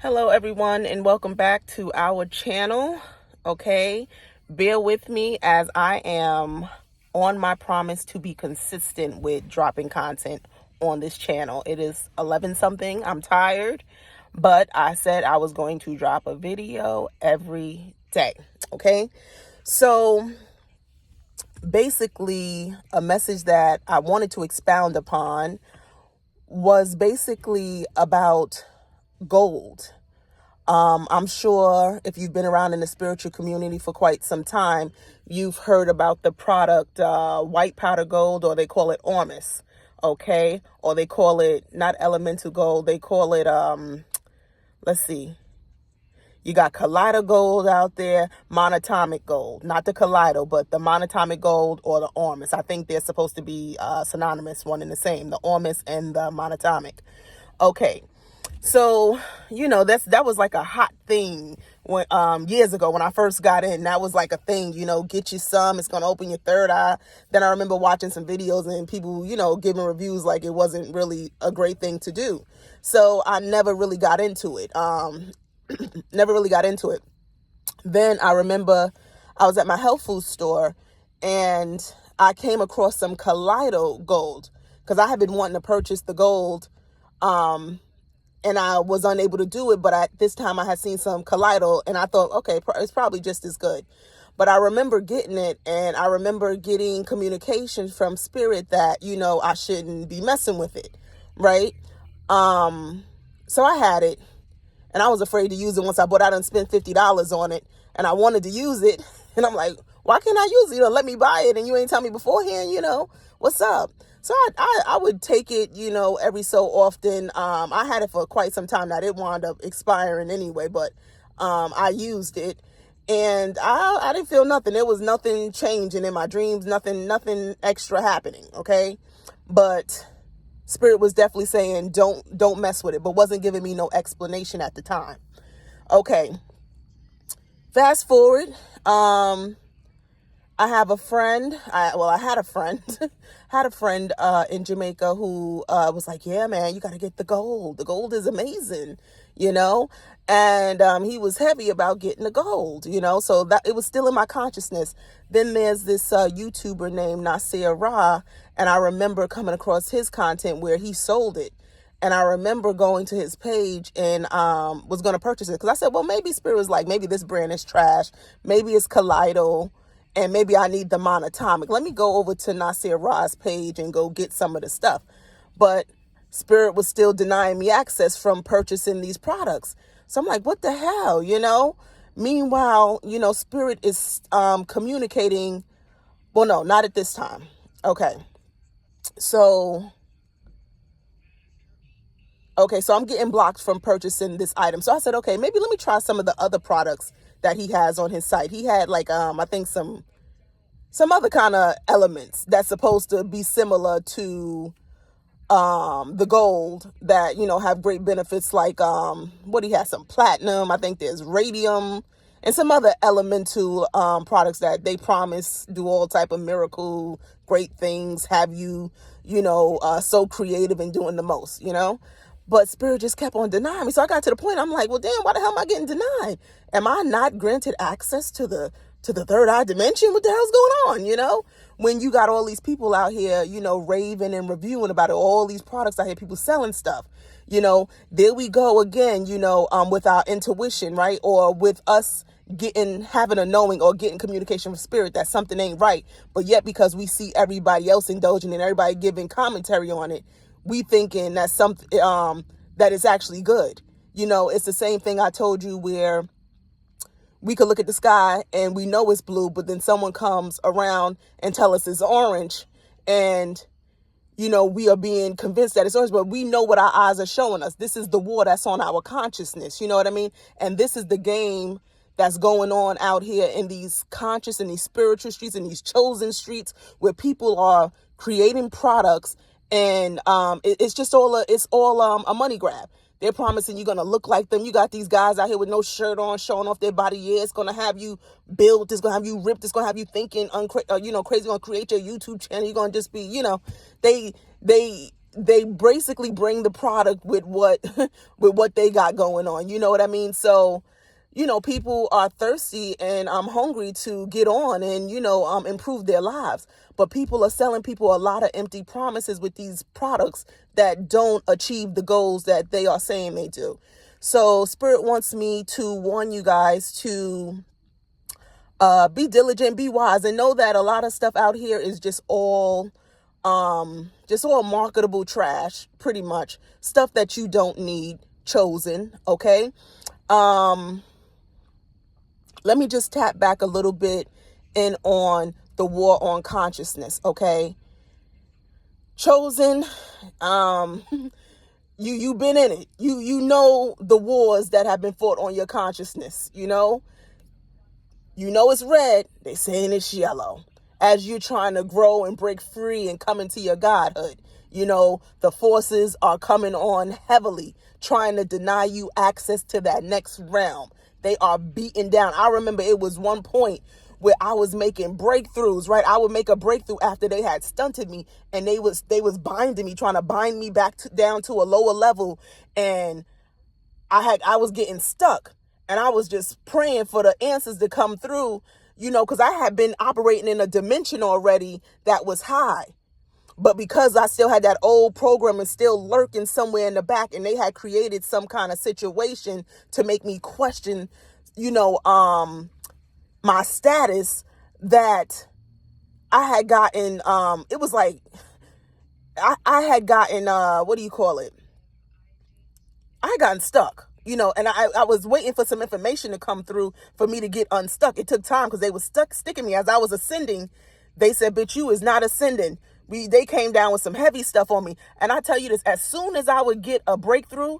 Hello everyone and welcome back to our channel. Okay, bear with me as I am on my promise to be consistent with dropping content on this channel. It is 11 something. I'm tired, but I said I was going to drop a video every day. Okay, so basically a message that I wanted to expound upon was basically about gold. I'm sure if you've been around in the spiritual community for quite some time, you've heard about the product white powder gold, or they call it Ormus, okay? Or they call it not elemental gold, they call it, let's see. You got Kaleido gold out there, monatomic gold, not the Kaleido, but the monatomic gold or the Ormus. I think they're supposed to be synonymous, one and the same, the Ormus and the monatomic. Okay. So, that was like a hot thing when years ago when I first got in. That was like a thing, get you some, it's going to open your third eye. Then I remember watching some videos and people, giving reviews like it wasn't really a great thing to do. So I never really got into it. Then I remember I was at my health food store and I came across some Kaleido gold because I had been wanting to purchase the gold. And I was unable to do it, but at this time I had seen some Kaleido and I thought, okay, it's probably just as good. But I remember getting it, and I remember getting communication from Spirit that, I shouldn't be messing with it, right? So I had it, and I was afraid to use it once I bought out and spent $50 on it, and I wanted to use it, and I'm like, why can't I use it? Let me buy it, and you ain't tell me beforehand, what's up? So I would take it, every so often. I had it for quite some time. Now, it wound up expiring anyway, but I used it. And I didn't feel nothing. There was nothing changing in my dreams, nothing extra happening, okay? But Spirit was definitely saying, don't mess with it, but wasn't giving me no explanation at the time. Okay. Fast forward. I have a friend. I had a friend, in Jamaica who was like, yeah, man, you got to get the gold. The gold is amazing, and he was heavy about getting the gold, so that it was still in my consciousness. Then there's this YouTuber named Nasir Ra, and I remember coming across his content where he sold it. And I remember going to his page and was going to purchase it because I said, well, maybe Spirit was like, maybe this brand is trash. Maybe it's Kaleido. And maybe I need the monatomic. Let me go over to Nasir Ra's page and go get some of the stuff. But Spirit was still denying me access from purchasing these products. So I'm like, what the hell, Meanwhile, Spirit is communicating. Well, no, not at this time. Okay. So I'm getting blocked from purchasing this item. So I said, okay, maybe let me try some of the other products that he has on his site. He had like, I think some other kind of elements that's supposed to be similar to, the gold that, have great benefits. Like, what he has, some platinum. I think there's radium and some other elemental, products that they promise do all type of miracle, great things, have you, so creative and doing the most, But Spirit just kept on denying me. So I got to the point, I'm like, well, damn, why the hell am I getting denied? Am I not granted access to the third eye dimension? What the hell's going on, When you got all these people out here, raving and reviewing about it, all these products out here, people selling stuff, there we go again, with our intuition, right? Or with us having a knowing or getting communication from Spirit that something ain't right. But yet, because we see everybody else indulging and everybody giving commentary on it, we thinking that something, that is actually good. It's the same thing I told you where we could look at the sky and we know it's blue, but then someone comes around and tell us it's orange, and, we are being convinced that it's orange, but we know what our eyes are showing us. This is the war that's on our consciousness. You know what I mean? And this is the game that's going on out here in these conscious and these spiritual streets and these chosen streets where people are creating products. And it's all a money grab. They're promising you're going to look like them. You got these guys out here with no shirt on, showing off their body. Yeah, it's going to have you built. It's going to have you ripped. It's going to have you thinking, crazy. Going to create your YouTube channel. You're going to just be, they basically bring the product with what with what they got going on. You know what I mean? So, people are thirsty and hungry to get on and, improve their lives. But people are selling people a lot of empty promises with these products that don't achieve the goals that they are saying they do. So Spirit wants me to warn you guys to be diligent, be wise, and know that a lot of stuff out here is just all marketable trash, pretty much. Stuff that you don't need, chosen, okay? Let me just tap back a little bit in on the war on consciousness, okay? Chosen, you've been in it. You know the wars that have been fought on your consciousness, it's red, they saying it's yellow. As you're trying to grow and break free and come into your godhood, the forces are coming on heavily, trying to deny you access to that next realm. They are beaten down. I remember it was one point where I was making breakthroughs, right? I would make a breakthrough after they had stunted me, and they was binding me, trying to bind me back down to a lower level, and I was getting stuck, and I was just praying for the answers to come through, because I had been operating in a dimension already that was high. But because I still had that old program and still lurking somewhere in the back, and they had created some kind of situation to make me question, my status, that I had gotten, it was like, I had gotten, what do you call it? I had gotten stuck, and I was waiting for some information to come through for me to get unstuck. It took time because they were sticking me as I was ascending. They said, bitch, you is not ascending. They came down with some heavy stuff on me. And I tell you this, as soon as I would get a breakthrough,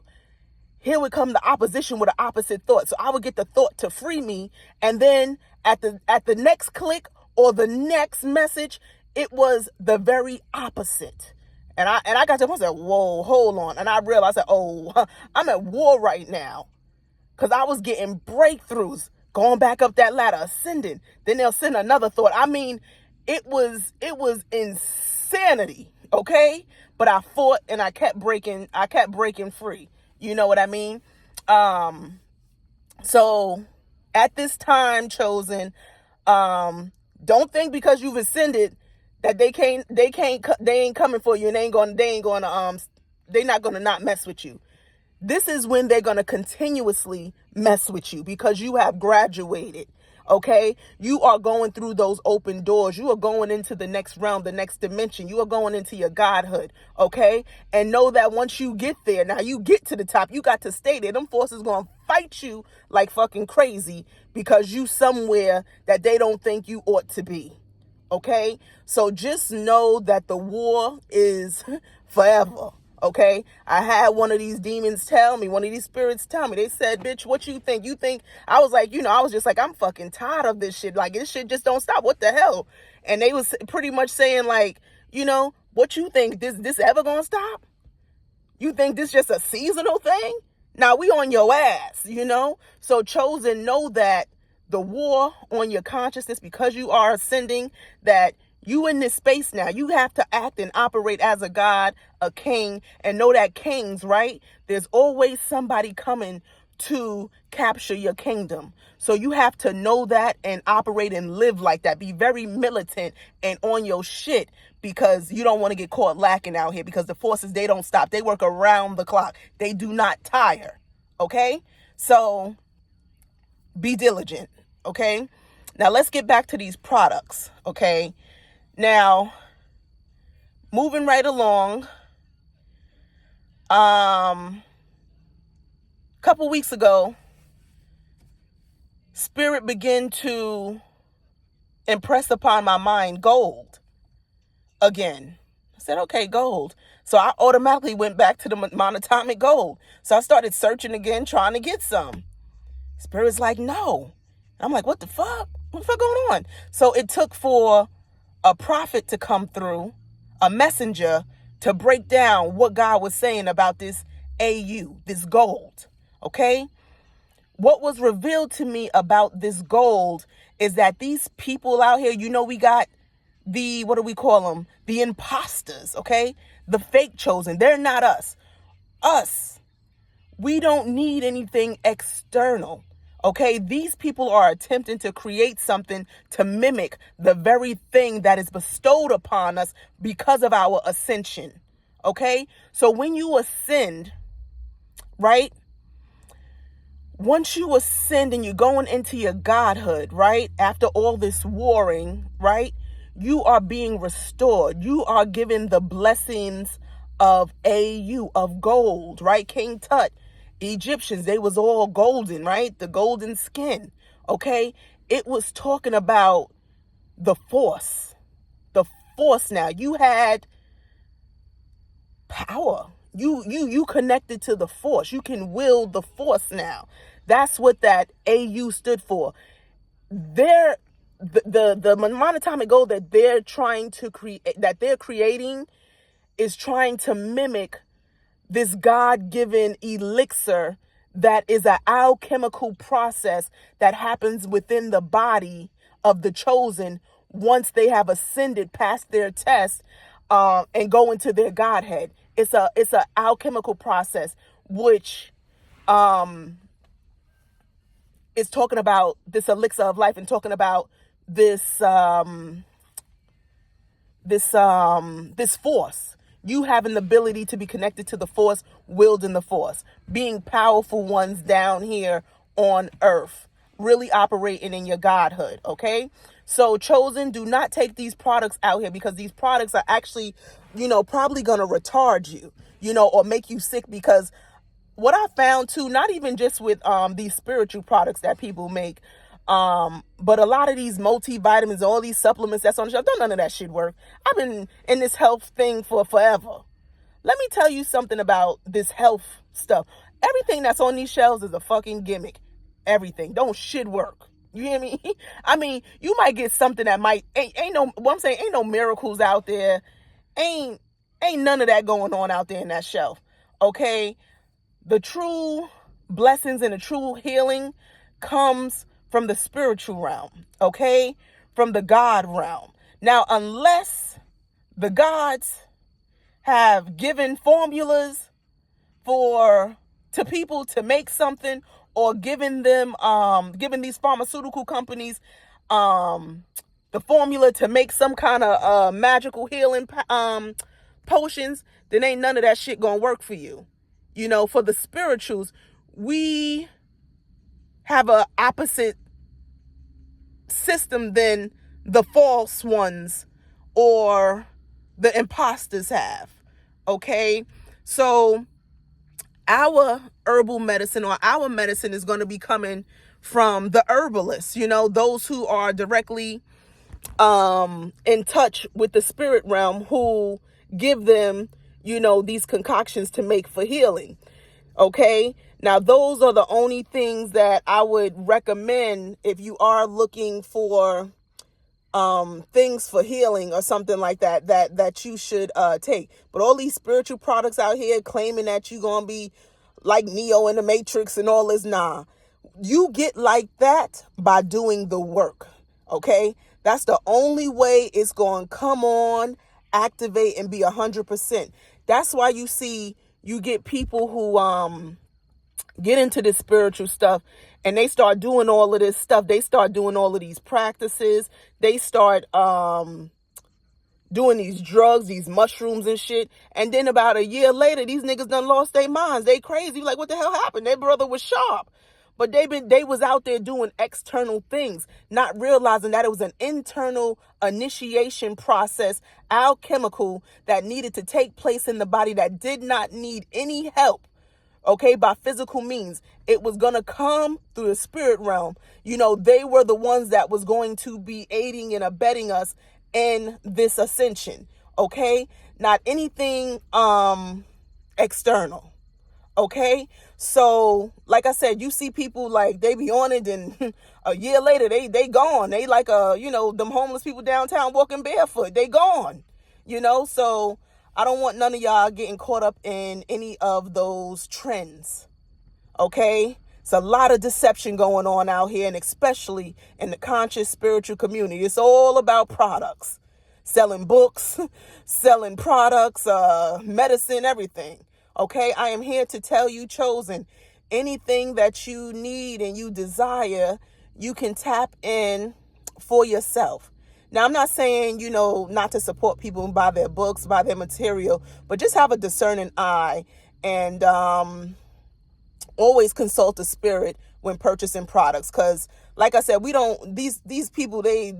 here would come the opposition with an opposite thought. So I would get the thought to free me. And then at the next click or the next message, it was the very opposite. And I got to the point, I said, whoa, hold on. And I realized that, I'm at war right now. Because I was getting breakthroughs, going back up that ladder, ascending. Then they'll send another thought. I mean, it was insanity, okay? But I fought and I kept breaking free. You know what I mean? So at this time, chosen, don't think because you've ascended that they ain't coming for you, and they're not gonna not mess with you. This is when they're gonna continuously mess with you because you have graduated. Okay, you are going through those open doors. You are going into the next realm, the next dimension. You are going into your godhood. Okay, and know that once you get there, now you get to the top, you got to stay there. Them forces gonna fight you like fucking crazy because you somewhere that they don't think you ought to be. Okay, so just know that the war is forever. Okay, I had one of these demons one of these spirits tell me, they said, bitch, what you think? I was like, I was just like, I'm fucking tired of this shit. Like, this shit just don't stop. What the hell? And they was pretty much saying like, what you think? This ever gonna stop? You think this just a seasonal thing? Now we on your ass, So chosen, know that the war on your consciousness, because you are ascending, that you in this space now, you have to act and operate as a god, a king, and know that kings, right? There's always somebody coming to capture your kingdom. So you have to know that and operate and live like that. Be very militant and on your shit because you don't want to get caught lacking out here because the forces, they don't stop. They work around the clock. They do not tire. Okay? So be diligent. Okay? Now let's get back to these products. Okay? Now, moving right along, couple weeks ago, Spirit began to impress upon my mind gold again. I said, okay, gold. So I automatically went back to the monatomic gold. So I started searching again, trying to get some. Spirit's like, no. I'm like, what the fuck? What the fuck going on? So it took for a prophet to come through, a messenger, to break down what God was saying about this AU, this gold, okay? What was revealed to me about this gold is that these people out here, we got the, what do we call them? The imposters, okay? The fake chosen. They're not us. Us. We don't need anything external. Okay, these people are attempting to create something to mimic the very thing that is bestowed upon us because of our ascension. Okay, so when you ascend, right? Once you ascend and you're going into your godhood, right? After all this warring, right? You are being restored. You are given the blessings of of gold, right? King Tut, Egyptians, they was all golden, right? The golden skin, okay? It was talking about the force. The force now. You had power. You connected to the force. You can wield the force now. That's what that AU stood for. The monatomic gold that they're trying to create, that they're creating, is trying to mimic this God-given elixir that is an alchemical process that happens within the body of the chosen once they have ascended past their test and go into their Godhead. It's a alchemical process which is talking about this elixir of life and talking about this force. You having the ability to be connected to the force, wielding the force, being powerful ones down here on earth, really operating in your godhood. Okay, so chosen, do not take these products out here, because these products are actually, probably gonna retard you, or make you sick. Because what I found too, not even just with these spiritual products that people make, but a lot of these multivitamins, all these supplements that's on the shelf, don't none of that shit work. I've been in this health thing for forever. Let me tell you something about this health stuff. Everything that's on these shelves is a fucking gimmick. Everything. Don't shit work. You hear me? I mean, you might get something that ain't no, what I'm saying, ain't no miracles out there. Ain't none of that going on out there in that shelf. Okay? The true blessings and the true healing comes from the spiritual realm, okay? From the God realm. Now, unless the gods have given formulas to people to make something, or given these pharmaceutical companies the formula to make some kind of magical healing potions, then ain't none of that shit gonna work for you. For the spirituals, we have a opposite system than the false ones or the imposters have. Okay, so our herbal medicine, or our medicine, is going to be coming from the herbalists, those who are directly in touch with the spirit realm, who give them, these concoctions to make for healing. Okay, now those are the only things that I would recommend if you are looking for things for healing or something like that you should take. But all these spiritual products out here claiming that you're gonna be like Neo in the Matrix and all this, nah. You get like that by doing the work. Okay, that's the only way it's gonna come on, activate, and be 100%. That's why you get people who get into this spiritual stuff and they start doing all of this stuff. They start doing all of these practices. They start doing these drugs, these mushrooms and shit. And then about a year later, these niggas done lost their minds. They crazy. Like, what the hell happened? Their brother was sharp. But they was out there doing external things, not realizing that it was an internal initiation process, alchemical, that needed to take place in the body, that did not need any help, okay, by physical means. It was going to come through the spirit realm. They were the ones that was going to be aiding and abetting us in this ascension, okay? Not anything external. Okay, so like I said, you see people like they be on it, and a year later they gone. They like them homeless people downtown walking barefoot. They gone. So I don't want none of y'all getting caught up in any of those trends. Okay, it's a lot of deception going on out here, and especially in the conscious spiritual community. It's all about products. selling books, selling products, medicine, everything. Okay, I am here to tell you, chosen, anything that you need and you desire, you can tap in for yourself. Now, I'm not saying, not to support people and buy their books, buy their material, but just have a discerning eye and always consult the spirit when purchasing products. Because like I said, we don't, these people, they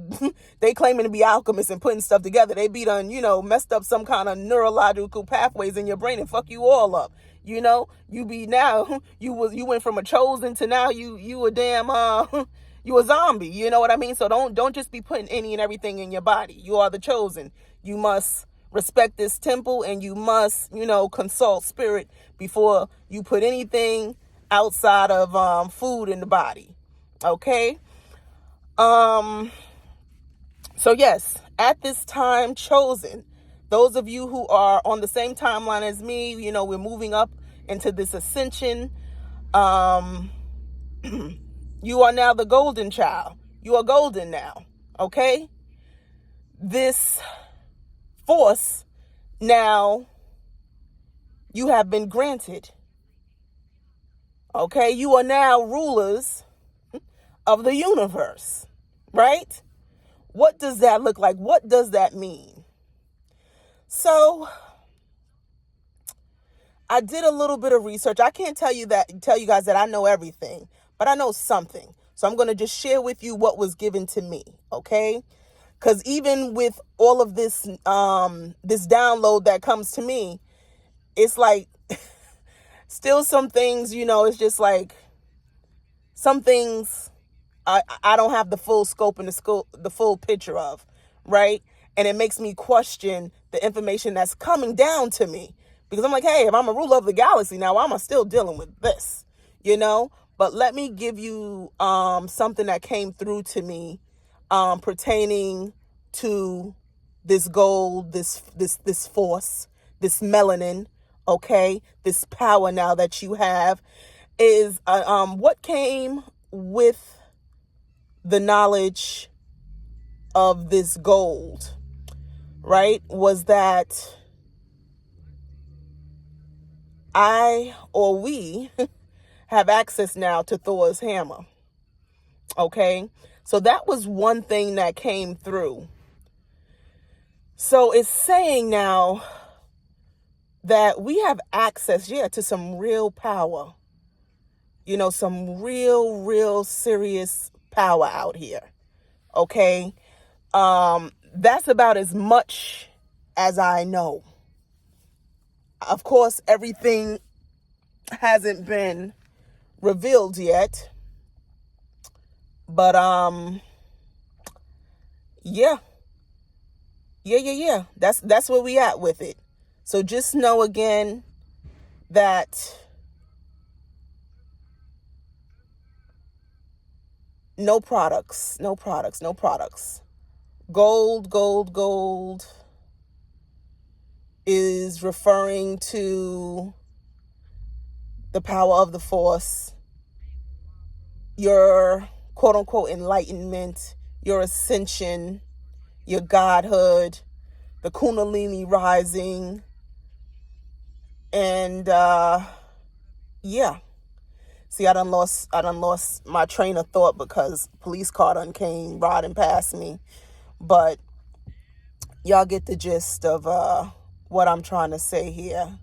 they claiming to be alchemists and putting stuff together. They be done, messed up some kind of neurological pathways in your brain and fuck you all up. You be now, you went from a chosen to now you a damn you a zombie. You know what I mean? So don't just be putting any and everything in your body. You are the chosen. You must respect this temple, and you must, consult spirit before you put anything outside of food in the body. Okay? So yes, at this time, chosen, those of you who are on the same timeline as me, we're moving up into this ascension. You are now the golden child. You are golden now. Okay? This force now you have been granted. Okay? You are now rulers of the universe. Right? What does that look like? What does that mean? So I did a little bit of research. I can't tell you guys that I know everything, but I know something. So I'm going to just share with you what was given to me, okay? Because even with all of this this download that comes to me, it's like still some things, it's just like some things I don't have the full scope and the full picture of, right? And it makes me question the information that's coming down to me. Because I'm like, hey, if I'm a ruler of the galaxy now, why am I still dealing with this? But let me give you something that came through to me pertaining to this gold, this force, this melanin, okay? This power now that you have is what came with the knowledge of this gold, right? Was that we have access now to Thor's hammer. Okay? So that was one thing that came through. So it's saying now that we have access, to some real power. Some real serious power out here. Okay? That's about as much as I know. Of course, everything hasn't been revealed yet. But yeah. That's where we at with it. So just know again that no products. Gold is referring to the power of the force, your quote unquote enlightenment, your ascension, your godhood, the Kundalini rising, and See, I done lost my train of thought because police car done came riding past me. But y'all get the gist of what I'm trying to say here.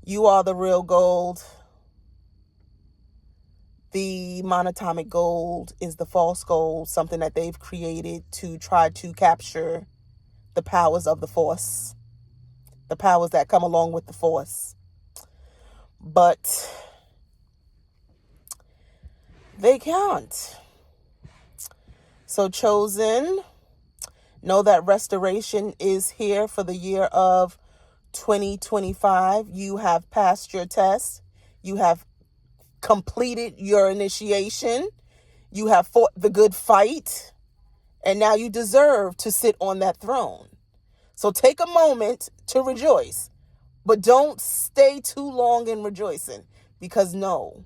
You are the real gold. The monatomic gold is the false gold, something that they've created to try to capture the powers of the force, the powers that come along with the force. But they can't. So chosen, know that restoration is here for the year of 2025. You have passed your test. You have completed your initiation. You have fought the good fight. And now you deserve to sit on that throne. So take a moment to rejoice. But don't stay too long in rejoicing. Because know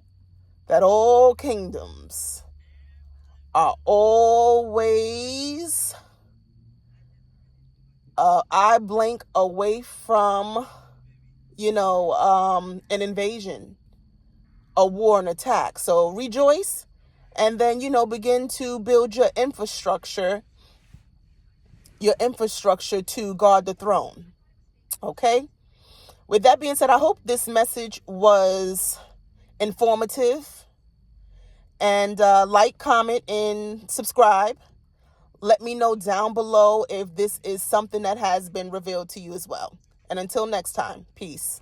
that all kingdoms are always I blink away from, an invasion, a war, an attack. So rejoice, and then, begin to build your infrastructure to guard the throne. Okay? With that being said, I hope this message was informative. And like, comment, and subscribe. Let me know down below if this is something that has been revealed to you as well. And until next time, peace.